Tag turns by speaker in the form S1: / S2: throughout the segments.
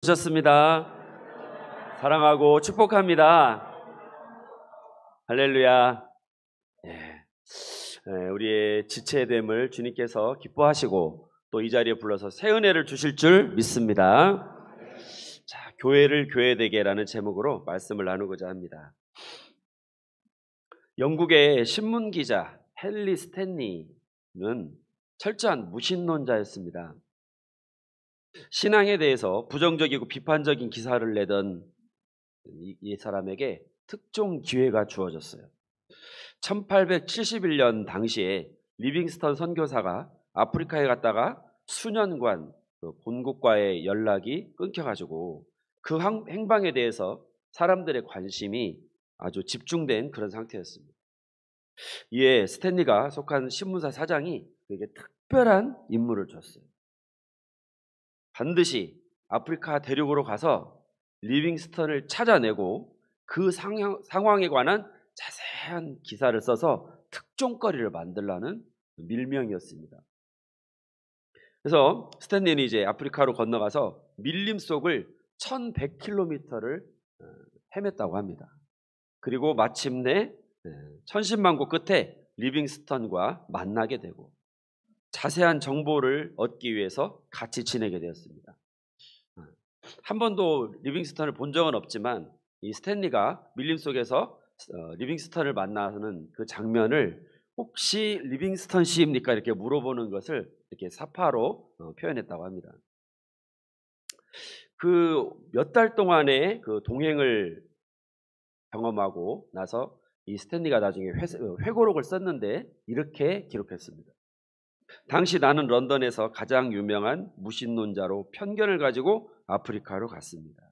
S1: 오셨습니다. 사랑하고 축복합니다. 할렐루야. 예. 우리의 지체됨을 주님께서 기뻐하시고 또 이 자리에 불러서 새 은혜를 주실 줄 믿습니다. 자, 교회를 교회되게라는 제목으로 말씀을 나누고자 합니다. 영국의 신문 기자 헨리 스탠리는 철저한 무신론자였습니다. 신앙에 대해서 부정적이고 비판적인 기사를 내던 이 사람에게 특종 기회가 주어졌어요. 1871년 당시에 리빙스턴 선교사가 아프리카에 갔다가 수년간 본국과의 연락이 끊겨가지고 그 행방에 대해서 사람들의 관심이 아주 집중된 그런 상태였습니다. 이에 스탠리가 속한 신문사 사장이 그에게 특별한 임무를 줬어요. 반드시 아프리카 대륙으로 가서 리빙스턴을 찾아내고 그 상황에 관한 자세한 기사를 써서 특종거리를 만들라는 밀명이었습니다. 그래서 스탠리는 이제 아프리카로 건너가서 밀림 속을 1100km를 헤맸다고 합니다. 그리고 마침내 천신만고 끝에 리빙스턴과 만나게 되고 자세한 정보를 얻기 위해서 같이 지내게 되었습니다. 한 번도 리빙스턴을 본 적은 없지만 이 스탠리가 밀림 속에서 리빙스턴을 만나는 그 장면을 혹시 리빙스턴 씨입니까? 이렇게 물어보는 것을 이렇게 사파로 표현했다고 합니다. 그 몇 달 동안의 그 동행을 경험하고 나서 이 스탠리가 나중에 회고록을 썼는데 이렇게 기록했습니다. 당시 나는 런던에서 가장 유명한 무신론자로 편견을 가지고 아프리카로 갔습니다.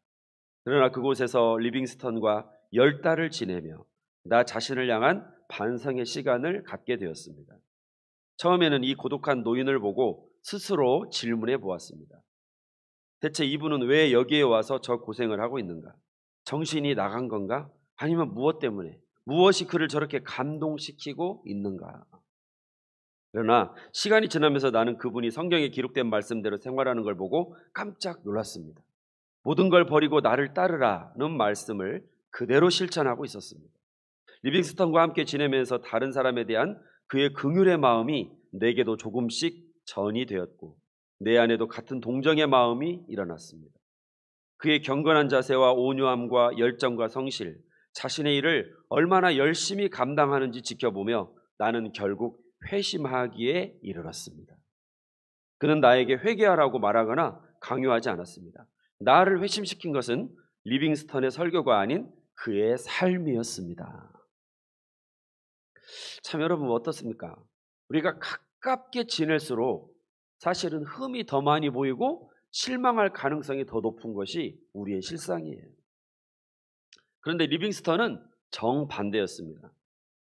S1: 그러나 그곳에서 리빙스턴과 10달을 지내며 나 자신을 향한 반성의 시간을 갖게 되었습니다. 처음에는 이 고독한 노인을 보고 스스로 질문해 보았습니다. 대체 이분은 왜 여기에 와서 저 고생을 하고 있는가? 정신이 나간 건가? 아니면 무엇 때문에? 무엇이 그를 저렇게 감동시키고 있는가? 그러나 시간이 지나면서 나는 그분이 성경에 기록된 말씀대로 생활하는 걸 보고 깜짝 놀랐습니다. 모든 걸 버리고 나를 따르라는 말씀을 그대로 실천하고 있었습니다. 리빙스턴과 함께 지내면서 다른 사람에 대한 그의 긍휼의 마음이 내게도 조금씩 전이 되었고 내 안에도 같은 동정의 마음이 일어났습니다. 그의 경건한 자세와 온유함과 열정과 성실, 자신의 일을 얼마나 열심히 감당하는지 지켜보며 나는 결국 회심하기에 이르렀습니다. 그는 나에게 회개하라고 말하거나 강요하지 않았습니다. 나를 회심시킨 것은 리빙스턴의 설교가 아닌 그의 삶이었습니다. 참 여러분 어떻습니까? 우리가 가깝게 지낼수록 사실은 흠이 더 많이 보이고 실망할 가능성이 더 높은 것이 우리의 실상이에요. 그런데 리빙스턴은 정반대였습니다.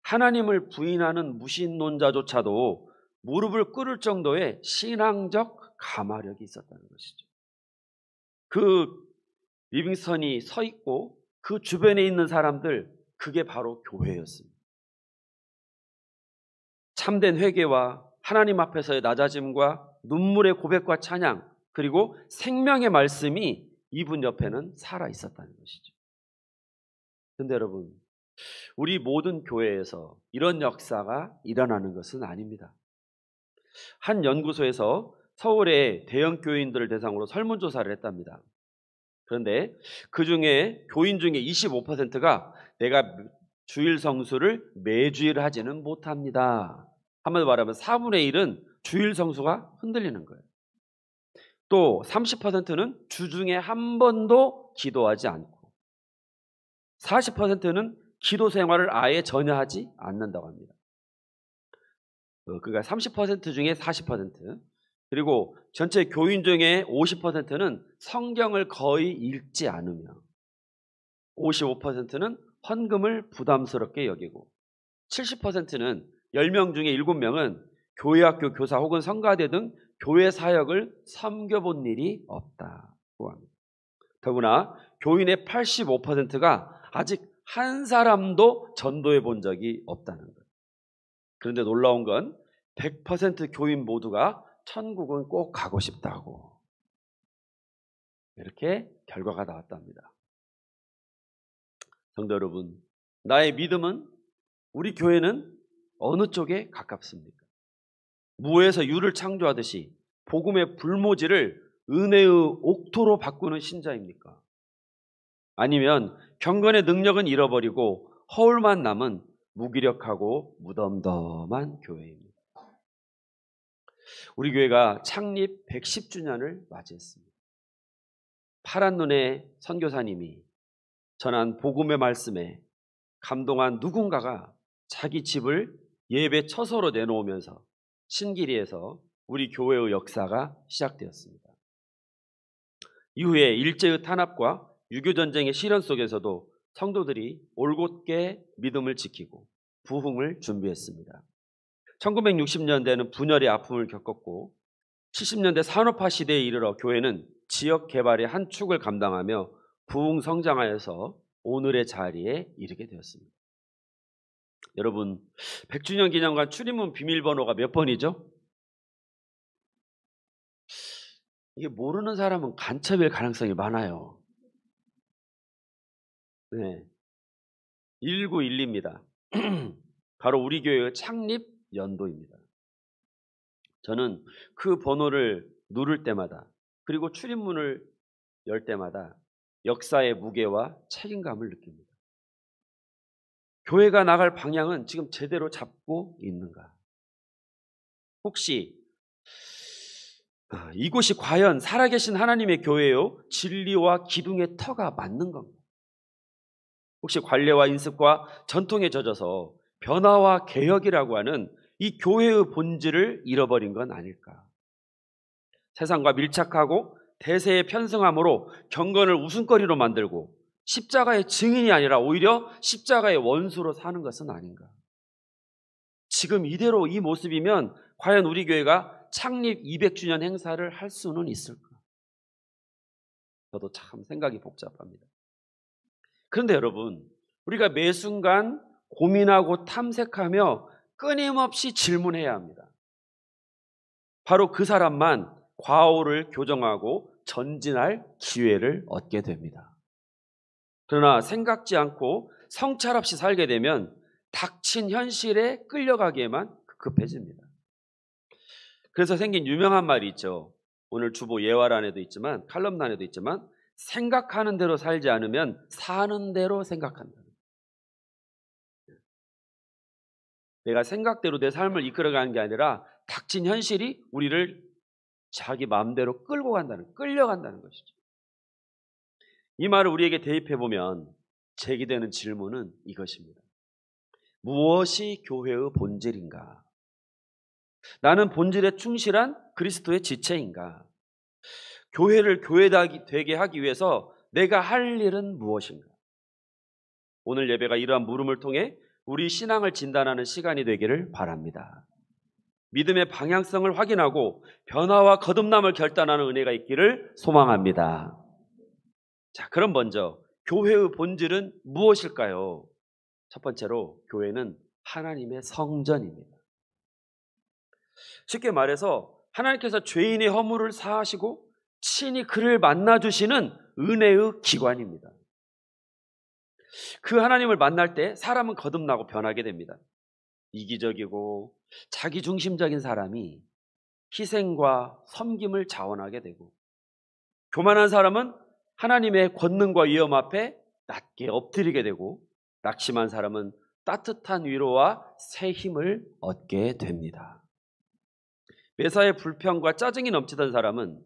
S1: 하나님을 부인하는 무신론자조차도 무릎을 꿇을 정도의 신앙적 가마력이 있었다는 것이죠. 그 리빙스턴이 서 있고 그 주변에 있는 사람들, 그게 바로 교회였습니다. 참된 회개와 하나님 앞에서의 낮아짐과 눈물의 고백과 찬양, 그리고 생명의 말씀이 이분 옆에는 살아 있었다는 것이죠. 그런데 여러분, 우리 모든 교회에서 이런 역사가 일어나는 것은 아닙니다. 한 연구소에서 서울의 대형 교인들을 대상으로 설문조사를 했답니다. 그런데 그 중에 교인 중에 25%가 내가 주일 성수를 매주일 하지는 못합니다. 한마디로 말하면 4분의 1은 주일 성수가 흔들리는 거예요. 또 30%는 주중에 한 번도 기도하지 않고 40%는 기도 생활을 아예 전혀 하지 않는다고 합니다. 그러니까 30% 중에 40%, 그리고 전체 교인 중에 50%는 성경을 거의 읽지 않으며 55%는 헌금을 부담스럽게 여기고 70%는 10명 중에 7명은 교회학교 교사 혹은 성가대 등 교회 사역을 섬겨본 일이 없다고 합니다. 더구나 교인의 85%가 아직 한 사람도 전도해 본 적이 없다는 거예요. 그런데 놀라운 건 100% 교인 모두가 천국은 꼭 가고 싶다고. 이렇게 결과가 나왔답니다. 성도 여러분, 나의 믿음은, 우리 교회는 어느 쪽에 가깝습니까? 무에서 유를 창조하듯이 복음의 불모지를 은혜의 옥토로 바꾸는 신자입니까? 아니면 경건의 능력은 잃어버리고 허울만 남은 무기력하고 무덤덤한 교회입니다. 우리 교회가 창립 110주년을 맞이했습니다. 파란 눈의 선교사님이 전한 복음의 말씀에 감동한 누군가가 자기 집을 예배 처소로 내놓으면서 신기리에서 우리 교회의 역사가 시작되었습니다. 이후에 일제의 탄압과 유교전쟁의 시련 속에서도 성도들이 올곧게 믿음을 지키고 부흥을 준비했습니다. 1960년대에는 분열의 아픔을 겪었고 70년대 산업화 시대에 이르러 교회는 지역 개발의 한 축을 감당하며 부흥 성장하여서 오늘의 자리에 이르게 되었습니다. 여러분, 100주년 기념관 출입문 비밀번호가 몇 번이죠? 이게 모르는 사람은 간첩일 가능성이 많아요. 네, 1912입니다. 바로 우리 교회의 창립 연도입니다. 저는 그 번호를 누를 때마다, 그리고 출입문을 열 때마다 역사의 무게와 책임감을 느낍니다. 교회가 나갈 방향은 지금 제대로 잡고 있는가? 혹시 이곳이 과연 살아계신 하나님의 교회요, 진리와 기둥의 터가 맞는 건가? 혹시 관례와 인습과 전통에 젖어서 변화와 개혁이라고 하는 이 교회의 본질을 잃어버린 건 아닐까? 세상과 밀착하고 대세에 편승함으로 경건을 웃음거리로 만들고 십자가의 증인이 아니라 오히려 십자가의 원수로 사는 것은 아닌가? 지금 이대로 이 모습이면 과연 우리 교회가 창립 200주년 행사를 할 수는 있을까? 저도 참 생각이 복잡합니다. 그런데 여러분, 우리가 매 순간 고민하고 탐색하며 끊임없이 질문해야 합니다. 바로 그 사람만 과오를 교정하고 전진할 기회를 얻게 됩니다. 그러나 생각지 않고 성찰 없이 살게 되면 닥친 현실에 끌려가기에만 급급해집니다. 그래서 생긴 유명한 말이 있죠. 오늘 주보 예화란에도 있지만 칼럼란에도 있지만 생각하는 대로 살지 않으면 사는 대로 생각한다. 내가 생각대로 내 삶을 이끌어가는 게 아니라 닥친 현실이 우리를 자기 마음대로 끌려간다는 것이죠. 이 말을 우리에게 대입해보면 제기되는 질문은 이것입니다. 무엇이 교회의 본질인가? 나는 본질에 충실한 그리스도의 지체인가? 교회를 교회되게 하기 위해서 내가 할 일은 무엇인가? 오늘 예배가 이러한 물음을 통해 우리 신앙을 진단하는 시간이 되기를 바랍니다. 믿음의 방향성을 확인하고 변화와 거듭남을 결단하는 은혜가 있기를 소망합니다. 자, 그럼 먼저 교회의 본질은 무엇일까요? 첫 번째로 교회는 하나님의 성전입니다. 쉽게 말해서 하나님께서 죄인의 허물을 사하시고 친히 그를 만나주시는 은혜의 기관입니다. 그 하나님을 만날 때 사람은 거듭나고 변하게 됩니다. 이기적이고 자기중심적인 사람이 희생과 섬김을 자원하게 되고, 교만한 사람은 하나님의 권능과 위엄 앞에 낮게 엎드리게 되고, 낙심한 사람은 따뜻한 위로와 새 힘을 얻게 됩니다. 매사에 불평과 짜증이 넘치던 사람은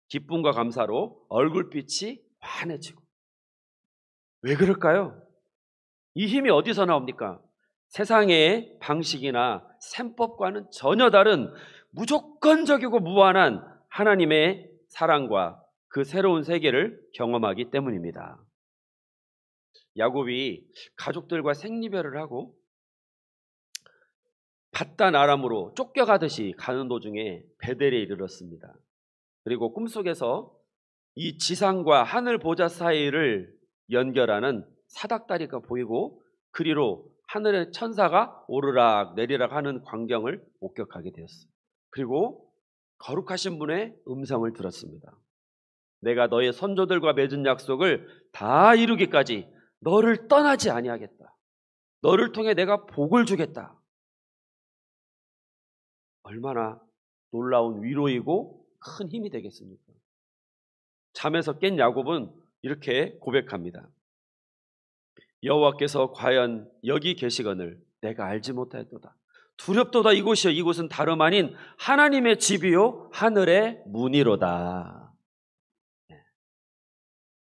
S1: 기쁨과 감사로 얼굴빛이 환해지고. 왜 그럴까요? 이 힘이 어디서 나옵니까? 세상의 방식이나 셈법과는 전혀 다른 무조건적이고 무한한 하나님의 사랑과 그 새로운 세계를 경험하기 때문입니다. 야곱이 가족들과 생리별을 하고 바단 아람으로 쫓겨가듯이 가는 도중에 베델에 이르렀습니다. 그리고 꿈속에서 이 지상과 하늘 보좌 사이를 연결하는 사닥다리가 보이고 그리로 하늘의 천사가 오르락 내리락 하는 광경을 목격하게 되었어요. 그리고 거룩하신 분의 음성을 들었습니다. 내가 너의 선조들과 맺은 약속을 다 이루기까지 너를 떠나지 아니하겠다. 너를 통해 내가 복을 주겠다. 얼마나 놀라운 위로이고 큰 힘이 되겠습니까? 잠에서 깬 야곱은 이렇게 고백합니다. 여호와께서 과연 여기 계시거늘 내가 알지 못하였도다. 두렵도다. 이곳이여, 이곳은 다름 아닌 하나님의 집이요 하늘의 문이로다. 네.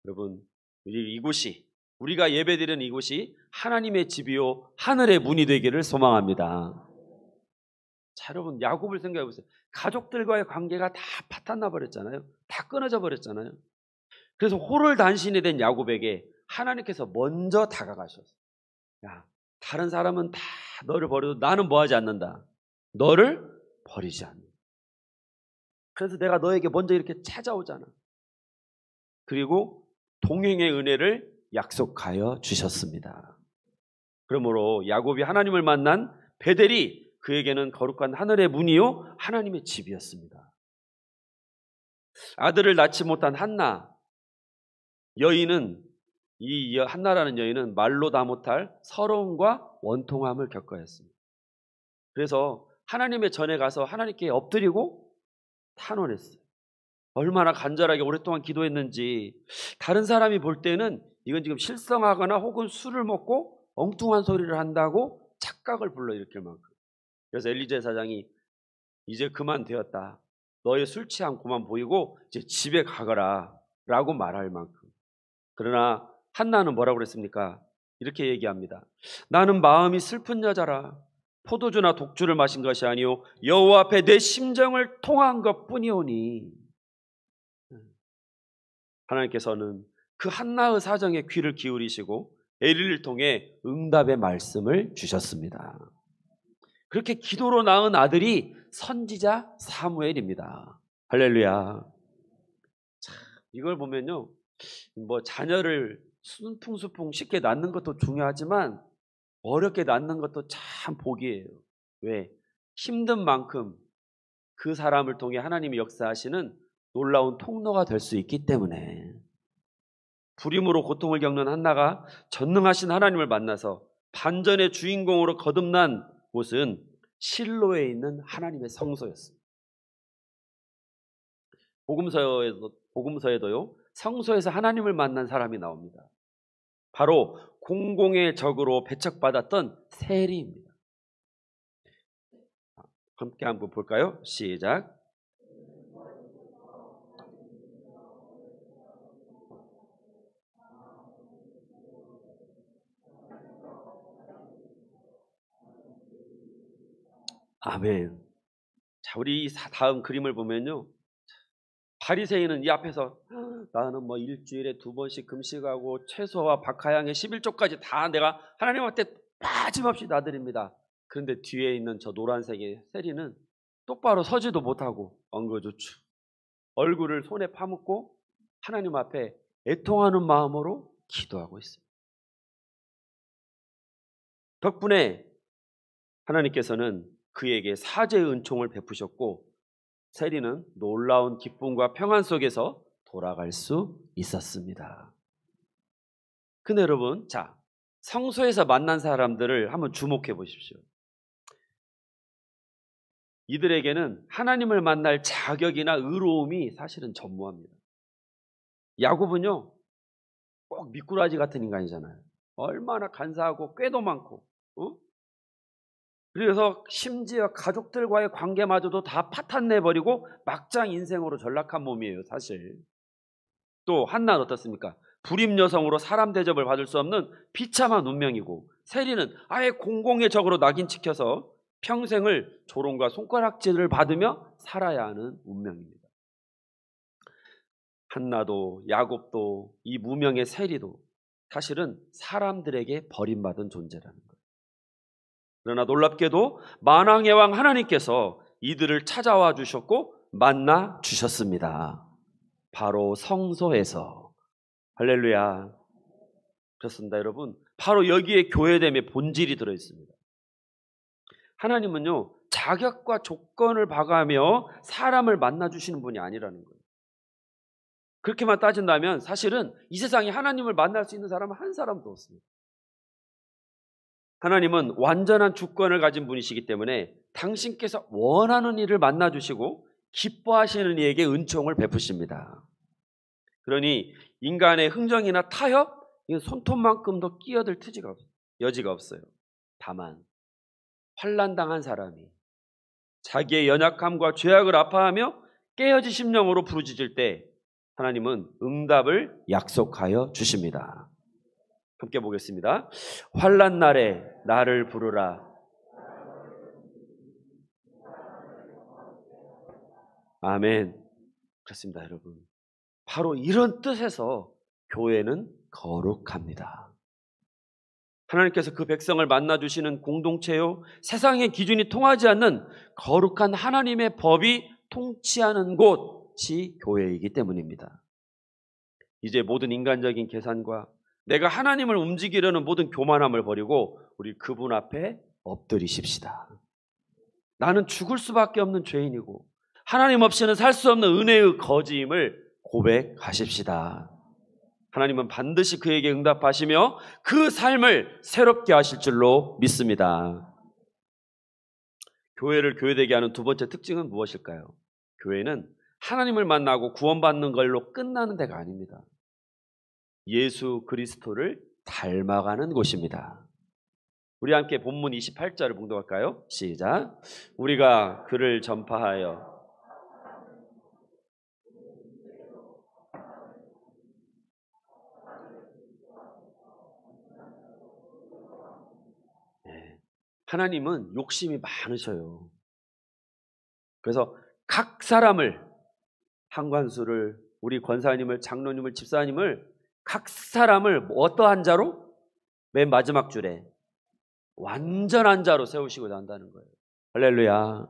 S1: 여러분, 이곳이, 우리가 예배드리는 이곳이 하나님의 집이요 하늘의 문이 되기를 소망합니다. 자, 여러분, 야곱을 생각해 보세요. 가족들과의 관계가 다 파탄나 버렸잖아요. 다 끊어져 버렸잖아요. 그래서 호롤단신이 된 야곱에게 하나님께서 먼저 다가가셨어요. 야, 다른 사람은 다 너를 버려도 나는 뭐하지 않는다. 너를 버리지 않는다. 그래서 내가 너에게 먼저 이렇게 찾아오잖아. 그리고 동행의 은혜를 약속하여 주셨습니다. 그러므로 야곱이 하나님을 만난 베델이 그에게는 거룩한 하늘의 문이요 하나님의 집이었습니다. 아들을 낳지 못한 한나 여인은, 이 한나라는 여인은 말로 다 못할 서러움과 원통함을 겪어야 했습니다. 그래서 하나님의 전에 가서 하나님께 엎드리고 탄원했어요. 얼마나 간절하게 오랫동안 기도했는지. 다른 사람이 볼 때는 이건 지금 실성하거나 혹은 술을 먹고 엉뚱한 소리를 한다고 착각을 불러일으킬 만큼. 그래서 엘리제 사장이 이제 그만 되었다. 너의 술 취한 그만 보이고 이제 집에 가거라 라고 말할 만큼. 그러나 한나는 뭐라고 그랬습니까? 이렇게 얘기합니다. 나는 마음이 슬픈 여자라. 포도주나 독주를 마신 것이 아니오 여호와 앞에 내 심정을 통한 것뿐이오니. 하나님께서는 그 한나의 사정에 귀를 기울이시고 엘리를 통해 응답의 말씀을 주셨습니다. 그렇게 기도로 낳은 아들이 선지자 사무엘입니다. 할렐루야. 참, 이걸 보면요, 뭐 자녀를 순풍순풍 쉽게 낳는 것도 중요하지만 어렵게 낳는 것도 참 복이에요. 왜? 힘든 만큼 그 사람을 통해 하나님이 역사하시는 놀라운 통로가 될 수 있기 때문에. 불임으로 고통을 겪는 한나가 전능하신 하나님을 만나서 반전의 주인공으로 거듭난 곳은 실로에 있는 하나님의 성소였습니다. 복음서에도요, 성소에서 하나님을 만난 사람이 나옵니다. 바로 공공의 적으로 배척받았던 세리입니다. 함께 한번 볼까요? 시작. 아멘. 자, 우리 다음 그림을 보면요, 바리새인은 이 앞에서 나는 뭐 일주일에 2번씩 금식하고 채소와 박하향의 11조까지 다 내가 하나님한테 빠짐없이 나드립니다. 그런데 뒤에 있는 저 노란색의 세리는 똑바로 서지도 못하고 엉거주춤 얼굴을 손에 파묻고 하나님 앞에 애통하는 마음으로 기도하고 있습니다. 덕분에 하나님께서는 그에게 사죄의 은총을 베푸셨고 세리는 놀라운 기쁨과 평안 속에서 돌아갈 수 있었습니다. 근데 여러분, 자, 성소에서 만난 사람들을 한번 주목해 보십시오. 이들에게는 하나님을 만날 자격이나 의로움이 사실은 전무합니다. 야곱은요, 꼭 미꾸라지 같은 인간이잖아요. 얼마나 간사하고 꾀도 많고, 그래서 심지어 가족들과의 관계마저도 다 파탄내버리고 막장 인생으로 전락한 몸이에요, 사실. 또 한나는 어떻습니까? 불임 여성으로 사람 대접을 받을 수 없는 비참한 운명이고, 세리는 아예 공공의 적으로 낙인 찍혀서 평생을 조롱과 손가락질을 받으며 살아야 하는 운명입니다. 한나도 야곱도 이 무명의 세리도 사실은 사람들에게 버림받은 존재라는 거예요. 그러나 놀랍게도 만왕의 왕 하나님께서 이들을 찾아와 주셨고 만나 주셨습니다. 바로 성소에서. 할렐루야. 그렇습니다, 여러분. 바로 여기에 교회됨의 본질이 들어있습니다. 하나님은요, 자격과 조건을 봐가며 사람을 만나 주시는 분이 아니라는 거예요. 그렇게만 따진다면 사실은 이 세상에 하나님을 만날 수 있는 사람은 한 사람도 없습니다. 하나님은 완전한 주권을 가진 분이시기 때문에 당신께서 원하는 이를 만나주시고 기뻐하시는 이에게 은총을 베푸십니다. 그러니 인간의 흥정이나 타협, 이건 손톱만큼도 끼어들 여지가 없어요. 다만 환난당한 사람이 자기의 연약함과 죄악을 아파하며 깨어진 심령으로 부르짖을 때 하나님은 응답을 약속하여 주십니다. 함께 보겠습니다. 환난 날에 나를 부르라. 아멘. 그렇습니다, 여러분. 바로 이런 뜻에서 교회는 거룩합니다. 하나님께서 그 백성을 만나주시는 공동체요, 세상의 기준이 통하지 않는 거룩한 하나님의 법이 통치하는 곳이 교회이기 때문입니다. 이제 모든 인간적인 계산과 내가 하나님을 움직이려는 모든 교만함을 버리고 우리 그분 앞에 엎드리십시다. 나는 죽을 수밖에 없는 죄인이고 하나님 없이는 살 수 없는 은혜의 거지임을 고백하십시다. 하나님은 반드시 그에게 응답하시며 그 삶을 새롭게 하실 줄로 믿습니다. 교회를 교회되게 하는 두 번째 특징은 무엇일까요? 교회는 하나님을 만나고 구원받는 걸로 끝나는 데가 아닙니다. 예수 그리스도를 닮아가는 곳입니다. 우리 함께 본문 28절을 봉독할까요? 시작. 우리가 그를 전파하여 하나님은 욕심이 많으셔요. 그래서 각 사람을, 한관수를, 우리 권사님을, 장로님을, 집사님을, 각 사람을 어떠한 자로? 맨 마지막 줄에 완전한 자로 세우시고자 한다는 거예요. 할렐루야.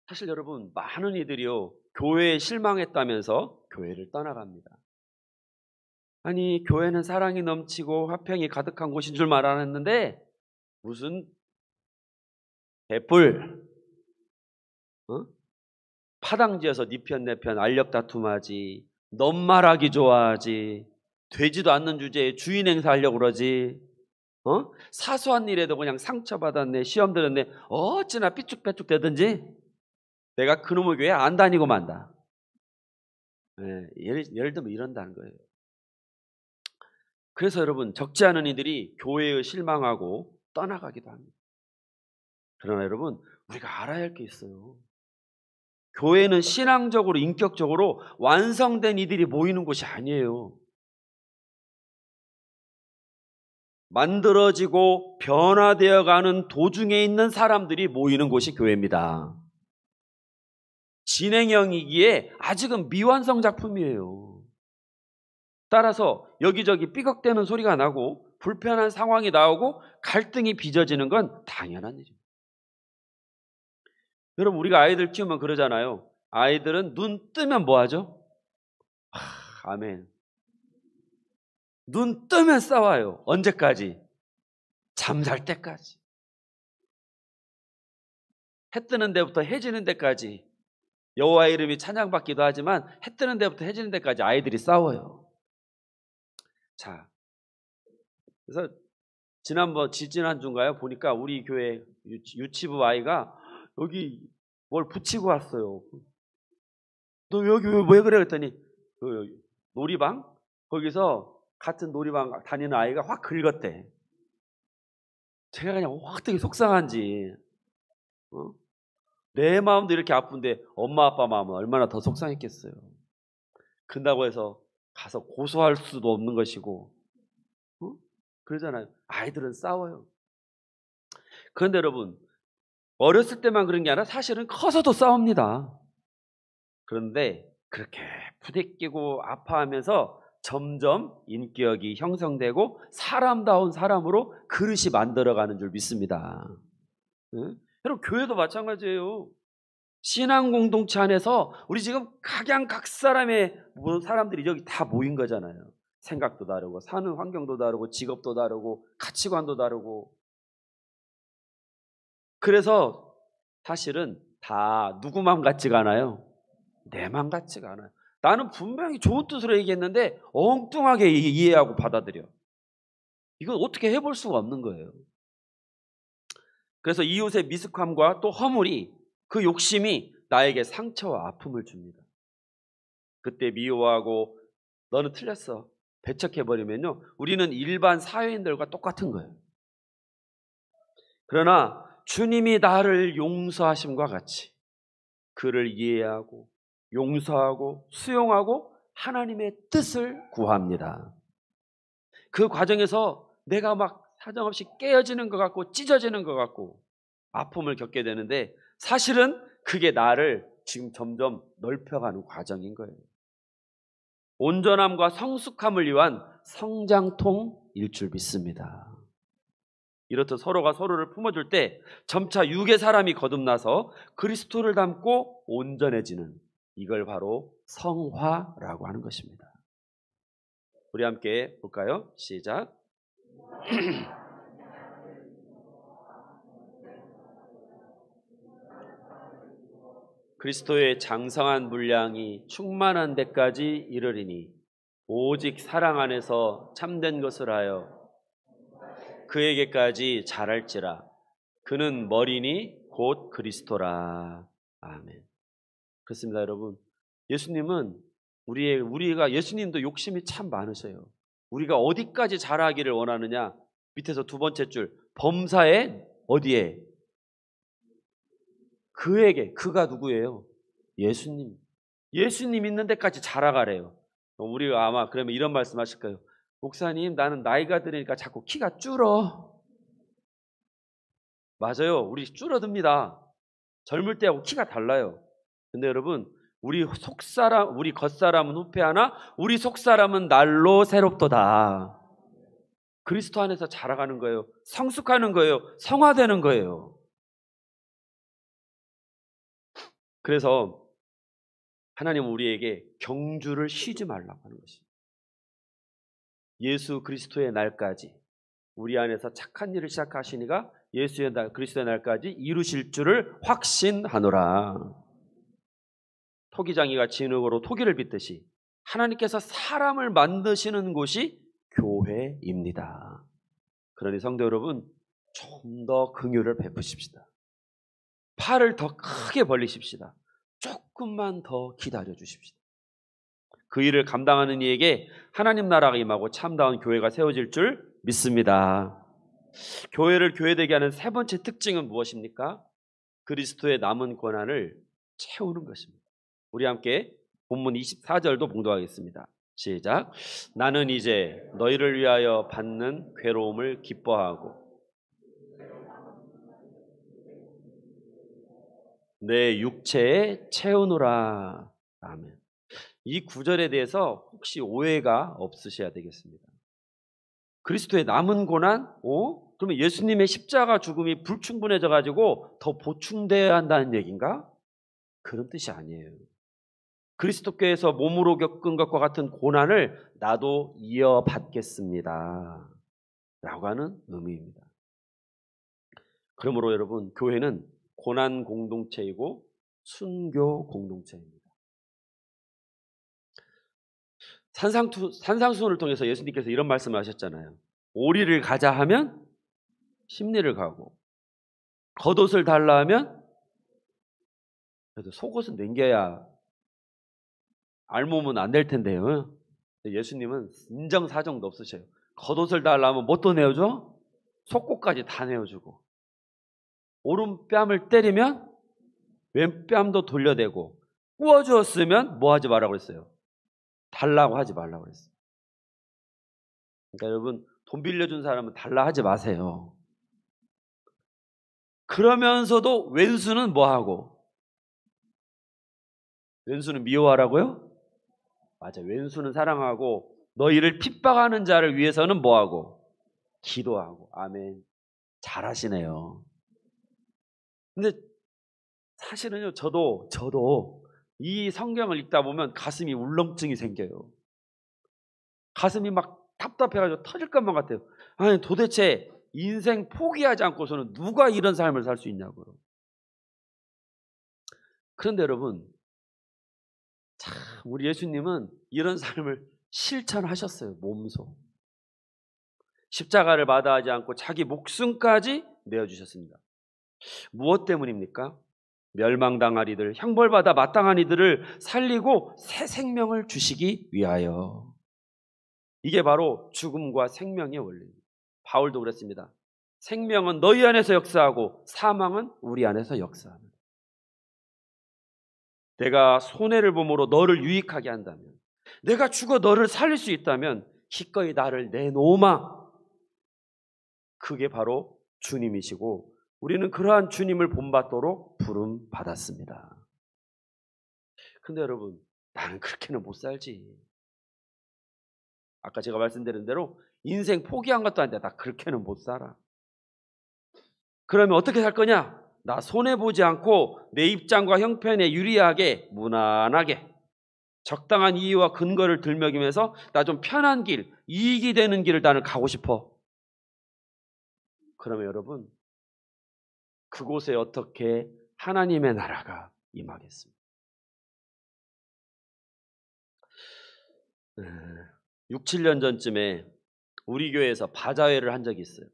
S1: 사실 여러분, 많은 이들이요, 교회에 실망했다면서 교회를 떠나갑니다. 아니, 교회는 사랑이 넘치고 화평이 가득한 곳인 줄만 알았는데 무슨 개뿔, 파당지어서 네 편 내 편 알력 다툼하지, 넌말하기 좋아하지, 되지도 않는 주제에 주인 행사하려고 그러지, 사소한 일에도 그냥 상처받았네, 시험 들었네, 어찌나 삐쭉빼쭉 되든지 내가 그놈의 교회 안 다니고 만다. 예를 들면 이런다는 거예요. 그래서 여러분, 적지 않은 이들이 교회에 실망하고 떠나가기도 합니다. 그러나 여러분, 우리가 알아야 할 게 있어요. 교회는 신앙적으로, 인격적으로 완성된 이들이 모이는 곳이 아니에요. 만들어지고 변화되어가는 도중에 있는 사람들이 모이는 곳이 교회입니다. 진행형이기에 아직은 미완성 작품이에요. 따라서 여기저기 삐걱대는 소리가 나고 불편한 상황이 나오고 갈등이 빚어지는 건 당연한 일입니다. 여러분, 우리가 아이들 키우면 그러잖아요. 아이들은 눈 뜨면 뭐 하죠? 아멘. 눈 뜨면 싸워요. 언제까지? 잠잘 때까지. 해 뜨는 데부터 해 지는 데까지. 여호와의 이름이 찬양받기도 하지만 해 뜨는 데부터 해 지는 데까지 아이들이 싸워요. 자, 그래서 지난주인가요? 보니까 우리 교회 유치부 아이가 여기 뭘 붙이고 왔어요. 너 여기 왜 그래? 그랬더니 그 놀이방? 거기서 같은 놀이방 다니는 아이가 확 긁었대. 제가 그냥 확 되게 속상한지, 내 마음도 이렇게 아픈데 엄마 아빠 마음은 얼마나 더 속상했겠어요. 그런다고 해서 가서 고소할 수도 없는 것이고, 그러잖아요. 아이들은 싸워요. 그런데 여러분, 어렸을 때만 그런 게 아니라 사실은 커서도 싸웁니다. 그런데 그렇게 부대끼고 아파하면서 점점 인격이 형성되고 사람다운 사람으로 그릇이 만들어가는 줄 믿습니다. 여러분, 교회도 마찬가지예요. 신앙 공동체 안에서 우리 지금 각양 사람의 사람들이 여기 다 모인 거잖아요. 생각도 다르고 사는 환경도 다르고 직업도 다르고 가치관도 다르고. 그래서 사실은 다 누구 마음 같지가 않아요. 내 마음 같지가 않아요. 나는 분명히 좋은 뜻으로 얘기했는데 엉뚱하게 이해하고 받아들여. 이건 어떻게 해볼 수가 없는 거예요. 그래서 이웃의 미숙함과 또 허물이, 그 욕심이 나에게 상처와 아픔을 줍니다. 그때 미워하고 너는 틀렸어, 배척해버리면요, 우리는 일반 사회인들과 똑같은 거예요. 그러나 주님이 나를 용서하심과 같이 그를 이해하고 용서하고 수용하고 하나님의 뜻을 구합니다. 그 과정에서 내가 막 사정없이 깨어지는 것 같고 찢어지는 것 같고 아픔을 겪게 되는데, 사실은 그게 나를 지금 점점 넓혀가는 과정인 거예요. 온전함과 성숙함을 위한 성장통일 줄 믿습니다. 이렇듯 서로가 서로를 품어줄 때 점차 육의 사람이 거듭나서 그리스도를 닮고 온전해지는, 이걸 바로 성화라고 하는 것입니다. 우리 함께 볼까요? 시작. 그리스도의 장성한 분량이 충만한 데까지 이르리니 오직 사랑 안에서 참된 것을 하여 그에게까지 자랄지라. 그는 머리니 곧 그리스도라. 아멘. 그렇습니다, 여러분. 예수님은 우리가 예수님도 욕심이 참 많으셔요. 우리가 어디까지 자라기를 원하느냐? 밑에서 두 번째 줄, 범사에 어디에? 그에게. 그가 누구예요? 예수님. 예수님 있는 데까지 자라가래요. 우리가 아마 그러면 이런 말씀 하실 거예요. 목사님, 나는 나이가 들으니까 자꾸 키가 줄어. 맞아요. 우리 줄어듭니다. 젊을 때하고 키가 달라요. 근데 여러분, 우리 속사람, 우리 겉사람은 후패하나 우리 속사람은 날로 새롭도다. 그리스도 안에서 자라가는 거예요. 성숙하는 거예요. 성화되는 거예요. 그래서 하나님은 우리에게 경주를 쉬지 말라고 하는 것입니다. 예수 그리스도의 날까지 우리 안에서 착한 일을 시작하시니가 예수의 날, 그리스도의 날까지 이루실 줄을 확신하노라. 토기장이가 진흙으로 토기를 빚듯이 하나님께서 사람을 만드시는 곳이 교회입니다. 그러니 성도 여러분, 좀 더 긍휼을 베푸십시다. 팔을 더 크게 벌리십시다. 조금만 더 기다려 주십시다. 그 일을 감당하는 이에게 하나님 나라가 임하고 참다운 교회가 세워질 줄 믿습니다. 교회를 교회되게 하는 세 번째 특징은 무엇입니까? 그리스도의 남은 권한을 채우는 것입니다. 우리 함께 본문 24절도 봉독하겠습니다. 시작. 나는 이제 너희를 위하여 받는 괴로움을 기뻐하고 내 육체에 채우노라. 아멘. 이 구절에 대해서 혹시 오해가 없으셔야 되겠습니다. 그리스도의 남은 고난? 그러면 예수님의 십자가 죽음이 불충분해져 가지고 더 보충돼야 한다는 얘기인가? 그런 뜻이 아니에요. 그리스도께서 몸으로 겪은 것과 같은 고난을 나도 이어받겠습니다 라고 하는 의미입니다. 그러므로 여러분, 교회는 고난 공동체이고 순교 공동체입니다. 산상수훈을 통해서 예수님께서 이런 말씀을 하셨잖아요. 오리를 가자 하면 심리를 가고, 겉옷을 달라 하면 그래도 속옷은 남겨야 알몸은 안 될 텐데요. 예수님은 인정사정도 없으셔요. 겉옷을 달라 하면 뭣도 내어줘? 속옷까지 다 내어주고, 오른뺨을 때리면 왼뺨도 돌려대고, 구워주었으면 뭐 하지 말라고 그랬어요? 달라고 하지 말라고 그랬어요. 그러니까 여러분, 돈 빌려준 사람은 달라 하지 마세요. 그러면서도 왼수는 뭐 하고? 왼수는 미워하라고요? 맞아. 왼수는 사랑하고 너희를 핍박하는 자를 위해서는 뭐 하고? 기도하고. 아멘. 잘하시네요. 근데 사실은요, 저도 이 성경을 읽다 보면 가슴이 울렁증이 생겨요. 가슴이 막 답답해가지고 터질 것만 같아요. 아니, 도대체 인생 포기하지 않고서는 누가 이런 삶을 살 수 있냐고요. 그런데 여러분, 참 우리 예수님은 이런 삶을 실천하셨어요. 몸소. 십자가를 마다하지 않고 자기 목숨까지 내어주셨습니다. 무엇 때문입니까? 멸망당할 이들, 형벌받아 마땅한 이들을 살리고 새 생명을 주시기 위하여. 이게 바로 죽음과 생명의 원리입니다. 바울도 그랬습니다. 생명은 너희 안에서 역사하고 사망은 우리 안에서 역사합니다. 내가 손해를 봄으로 너를 유익하게 한다면, 내가 죽어 너를 살릴 수 있다면 기꺼이 나를 내놓으마. 그게 바로 주님이시고 우리는 그러한 주님을 본받도록 부름 받았습니다. 근데 여러분, 나는 그렇게는 못 살지. 아까 제가 말씀드린 대로 인생 포기한 것도 아닌데 나 그렇게는 못 살아. 그러면 어떻게 살 거냐? 나 손해보지 않고 내 입장과 형편에 유리하게 무난하게 적당한 이유와 근거를 들먹이면서 나 좀 편한 길, 이익이 되는 길을 나는 가고 싶어. 그러면 여러분, 그곳에 어떻게 하나님의 나라가 임하겠습니까? 6, 7년 전쯤에 우리 교회에서 바자회를 한 적이 있어요.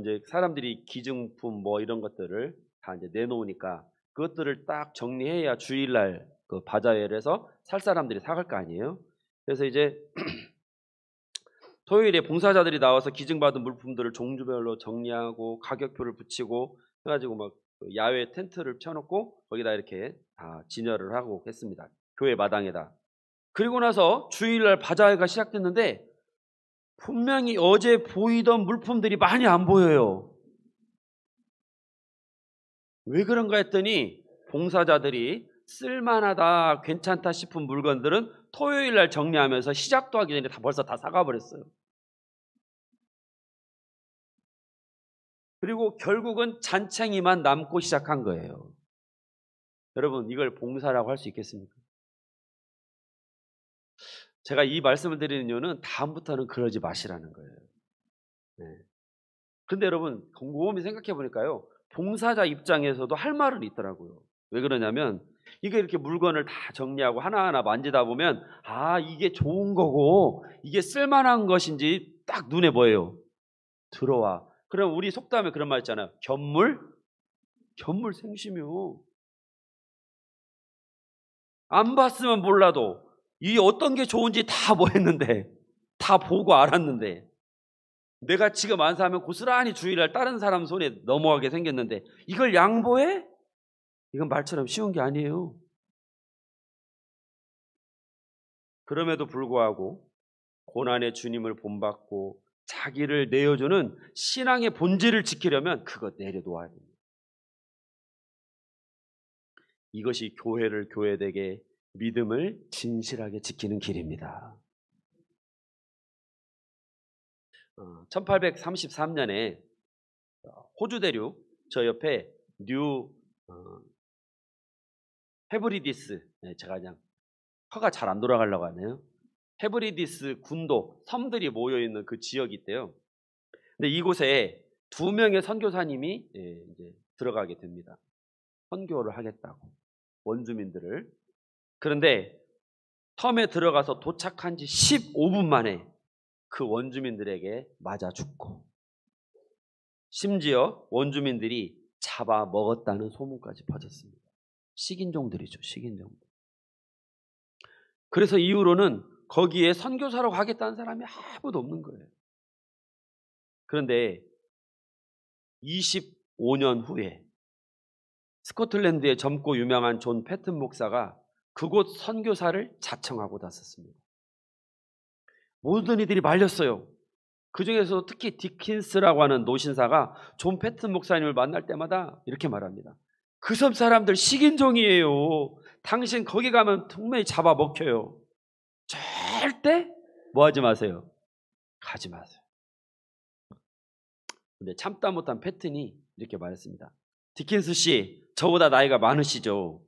S1: 이제 사람들이 기증품 뭐 이런 것들을 다 이제 내놓으니까 그것들을 딱 정리해야 주일날 그 바자회를 해서 살 사람들이 사갈 거 아니에요. 그래서 이제 토요일에 봉사자들이 나와서 기증받은 물품들을 종류별로 정리하고 가격표를 붙이고 해가지고 막 야외 텐트를 펴놓고 거기다 이렇게 다 진열을 하고 했습니다. 교회 마당에다. 그리고 나서 주일날 바자회가 시작됐는데 분명히 어제 보이던 물품들이 많이 안 보여요. 왜 그런가 했더니 봉사자들이 쓸만하다, 괜찮다 싶은 물건들은 토요일날 정리하면서 시작도 하기 전에 벌써 다 사가버렸어요. 그리고 결국은 잔챙이만 남고 시작한 거예요. 여러분, 이걸 봉사라고 할 수 있겠습니까? 제가 이 말씀을 드리는 이유는 다음부터는 그러지 마시라는 거예요. 네. 근데 여러분, 곰곰이 생각해 보니까요, 봉사자 입장에서도 할 말은 있더라고요. 왜 그러냐면 이게 이렇게 물건을 다 정리하고 하나하나 만지다 보면 이게 좋은 거고 이게 쓸만한 것인지 딱 눈에 보여요. 들어와. 그럼 우리 속담에 그런 말 있잖아요. 견물 생심이요. 안 봤으면 몰라도 이 어떤 게 좋은지 다 뭐 했는데, 다 보고 알았는데, 내가 지금 안 사면 고스란히 주일날 다른 사람 손에 넘어가게 생겼는데 이걸 양보해? 이건 말처럼 쉬운 게 아니에요. 그럼에도 불구하고 고난의 주님을 본받고 자기를 내어주는 신앙의 본질을 지키려면 그거 내려놓아야 됩니다. 이것이 교회를 교회되게, 믿음을 진실하게 지키는 길입니다. 1833년에 호주 대륙 저 옆에 뉴 헤브리디스, 제가 그냥 혀가 잘 안 돌아가려고 하네요. 헤브리디스 군도 섬들이 모여있는 그 지역이 있대요. 근데 이곳에 2명의 선교사님이 이제 들어가게 됩니다. 선교를 하겠다고, 원주민들을. 그런데 섬에 들어가서 도착한 지 15분 만에 그 원주민들에게 맞아 죽고, 심지어 원주민들이 잡아 먹었다는 소문까지 퍼졌습니다. 식인종들이죠, 식인종들. 그래서 이후로는 거기에 선교사로 가겠다는 사람이 아무도 없는 거예요. 그런데 25년 후에 스코틀랜드의 젊고 유명한 존 패튼 목사가 그곳 선교사를 자청하고 났었습니다. 모든 이들이 말렸어요. 그 중에서 특히 디킨스라고 하는 노신사가 존 패튼 목사님을 만날 때마다 이렇게 말합니다. 그 섬 사람들 식인종이에요. 당신 거기 가면 분명히 잡아먹혀요. 절대 뭐 하지 마세요. 가지 마세요. 근데 참다 못한 패튼이 이렇게 말했습니다. 디킨스 씨, 저보다 나이가 많으시죠?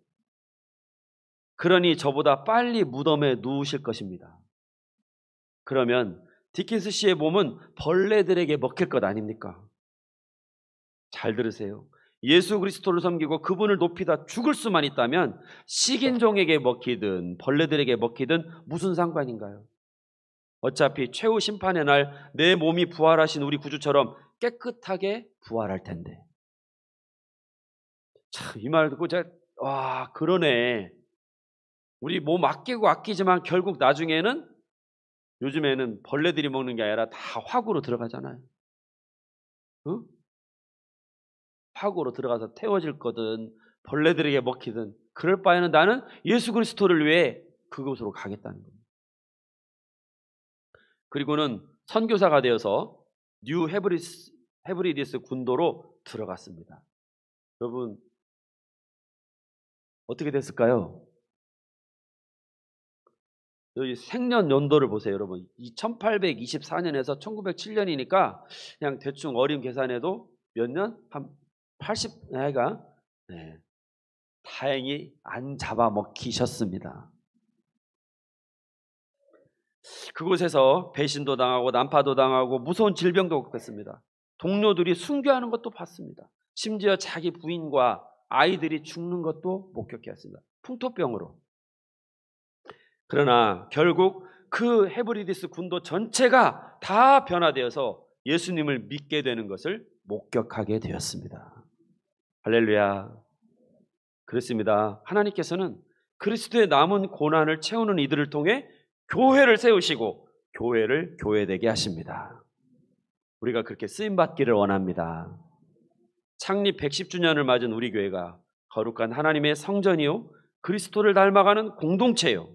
S1: 그러니 저보다 빨리 무덤에 누우실 것입니다. 그러면 디킨스 씨의 몸은 벌레들에게 먹힐 것 아닙니까? 잘 들으세요. 예수 그리스도를 섬기고 그분을 높이다 죽을 수만 있다면 식인종에게 먹히든 벌레들에게 먹히든 무슨 상관인가요? 어차피 최후 심판의 날 내 몸이 부활하신 우리 구주처럼 깨끗하게 부활할 텐데. 참, 이 말 듣고 제가 와, 그러네. 우리 몸 아끼지만 결국 나중에는 요즘에는 벌레들이 먹는 게 아니라 다 화구로 들어가잖아요. 응? 화구로 들어가서 태워질 거든 벌레들에게 먹히든 그럴 바에는 나는 예수 그리스도를 위해 그곳으로 가겠다는 겁니다. 그리고는 선교사가 되어서 뉴 헤브리디스 군도로 들어갔습니다. 여러분 어떻게 됐을까요? 여기 생년 연도를 보세요, 여러분. 1824년에서 1907년이니까 그냥 대충 어림 계산해도 몇 년? 한 80나이가 네. 다행히 안 잡아먹히셨습니다. 그곳에서 배신도 당하고 난파도 당하고 무서운 질병도 겪었습니다. 동료들이 순교하는 것도 봤습니다. 심지어 자기 부인과 아이들이 죽는 것도 목격해 왔습니다. 풍토병으로. 그러나 결국 그 헤브리디스 군도 전체가 다 변화되어서 예수님을 믿게 되는 것을 목격하게 되었습니다. 할렐루야. 그렇습니다. 하나님께서는 그리스도의 남은 고난을 채우는 이들을 통해 교회를 세우시고 교회를 교회되게 하십니다. 우리가 그렇게 쓰임받기를 원합니다. 창립 110주년을 맞은 우리 교회가 거룩한 하나님의 성전이요 그리스도를 닮아가는 공동체요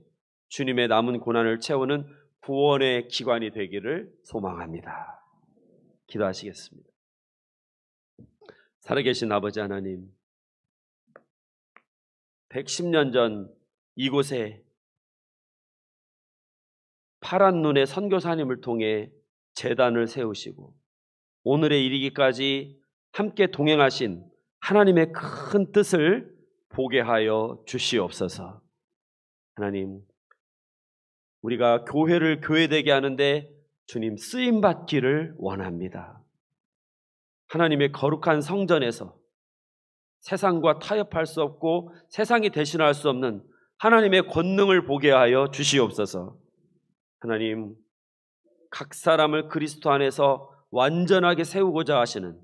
S1: 주님의 남은 고난을 채우는 구원의 기관이 되기를 소망합니다. 기도하시겠습니다. 살아계신 아버지 하나님, 110년 전 이곳에 파란 눈의 선교사님을 통해 제단을 세우시고 오늘에 이르기까지 함께 동행하신 하나님의 큰 뜻을 보게 하여 주시옵소서. 하나님, 우리가 교회를 교회되게 하는데 주님 쓰임받기를 원합니다. 하나님의 거룩한 성전에서 세상과 타협할 수 없고 세상이 대신할 수 없는 하나님의 권능을 보게 하여 주시옵소서. 하나님, 각 사람을 그리스도 안에서 완전하게 세우고자 하시는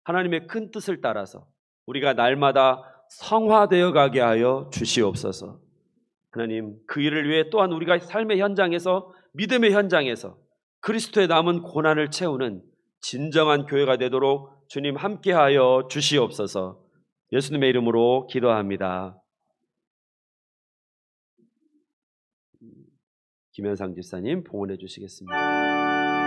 S1: 하나님의 큰 뜻을 따라서 우리가 날마다 성화되어 가게 하여 주시옵소서. 하나님, 그 일을 위해 또한 우리가 삶의 현장에서 믿음의 현장에서 그리스도의 남은 고난을 채우는 진정한 교회가 되도록 주님 함께하여 주시옵소서. 예수님의 이름으로 기도합니다. 김현상 집사님 봉헌해 주시겠습니다.